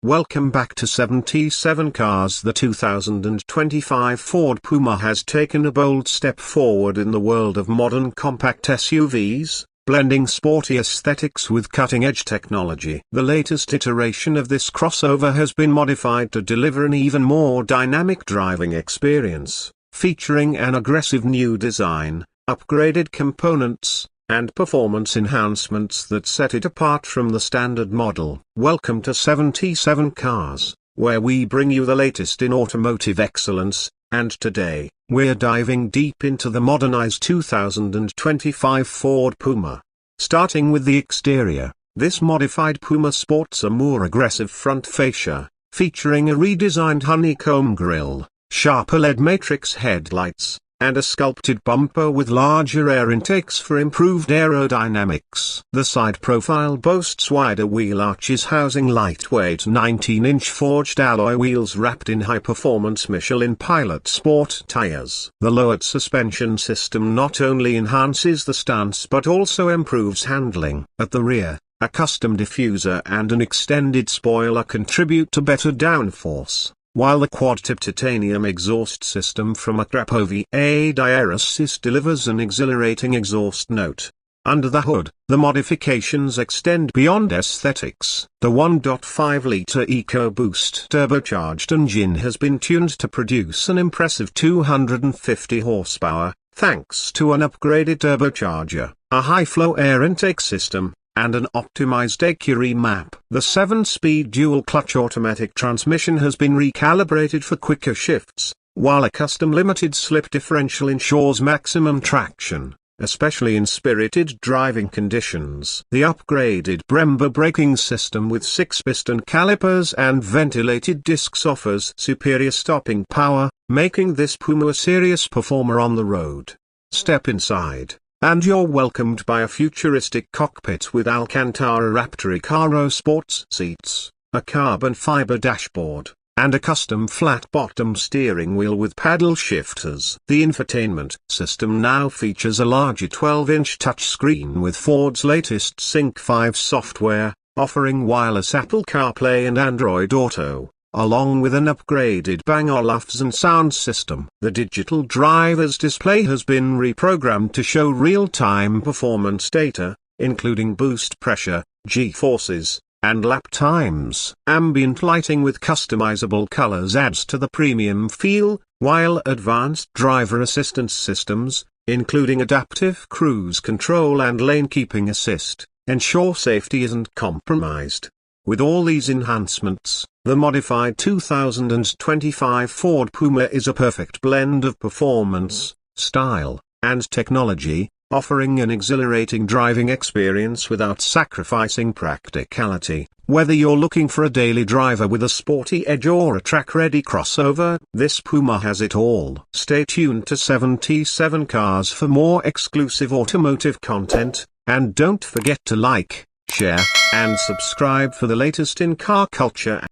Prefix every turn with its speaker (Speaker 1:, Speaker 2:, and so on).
Speaker 1: Welcome back to 77 Cars. The 2025 Ford Puma has taken a bold step forward in the world of modern compact SUVs, blending sporty aesthetics with cutting-edge technology. The latest iteration of this crossover has been modified to deliver an even more dynamic driving experience, featuring an aggressive new design, upgraded components, and performance enhancements that set it apart from the standard model. Welcome to 77 Cars, where we bring you the latest in automotive excellence, and today, we're diving deep into the modernized 2025 Ford Puma. Starting with the exterior, this modified Puma sports a more aggressive front fascia, featuring a redesigned honeycomb grille, sharper LED matrix headlights, and a sculpted bumper with larger air intakes for improved aerodynamics. The side profile boasts wider wheel arches housing lightweight 19-inch forged alloy wheels wrapped in high-performance Michelin Pilot Sport tires. The lowered suspension system not only enhances the stance but also improves handling. At the rear, a custom diffuser and an extended spoiler contribute to better downforce, while the quad-tip titanium exhaust system from Akrapovic Aerodynamis delivers an exhilarating exhaust note. Under the hood, the modifications extend beyond aesthetics. The 1.5-litre EcoBoost turbocharged engine has been tuned to produce an impressive 250 horsepower, thanks to an upgraded turbocharger, a high-flow air intake system, and an optimized EcuRe map. The 7-speed dual-clutch automatic transmission has been recalibrated for quicker shifts, while a custom limited slip differential ensures maximum traction, especially in spirited driving conditions. The upgraded Brembo braking system with 6-piston calipers and ventilated discs offers superior stopping power, making this Puma a serious performer on the road. Step inside, and you're welcomed by a futuristic cockpit with Alcantara Raptor sports seats, a carbon fiber dashboard, and a custom flat-bottom steering wheel with paddle shifters. The infotainment system now features a larger 12-inch touchscreen with Ford's latest Sync 5 software, offering wireless Apple CarPlay and Android Auto, along with an upgraded Bang & Olufsen sound system. The digital driver's display has been reprogrammed to show real-time performance data, including boost pressure, G-forces, and lap times. Ambient lighting with customizable colors adds to the premium feel, while advanced driver assistance systems, including adaptive cruise control and lane keeping assist, ensure safety isn't compromised. With all these enhancements, the modified 2025 Ford Puma is a perfect blend of performance, style, and technology, offering an exhilarating driving experience without sacrificing practicality. Whether you're looking for a daily driver with a sporty edge or a track-ready crossover, this Puma has it all. Stay tuned to 77 Cars for more exclusive automotive content, and don't forget to like, share, and subscribe for the latest in car culture.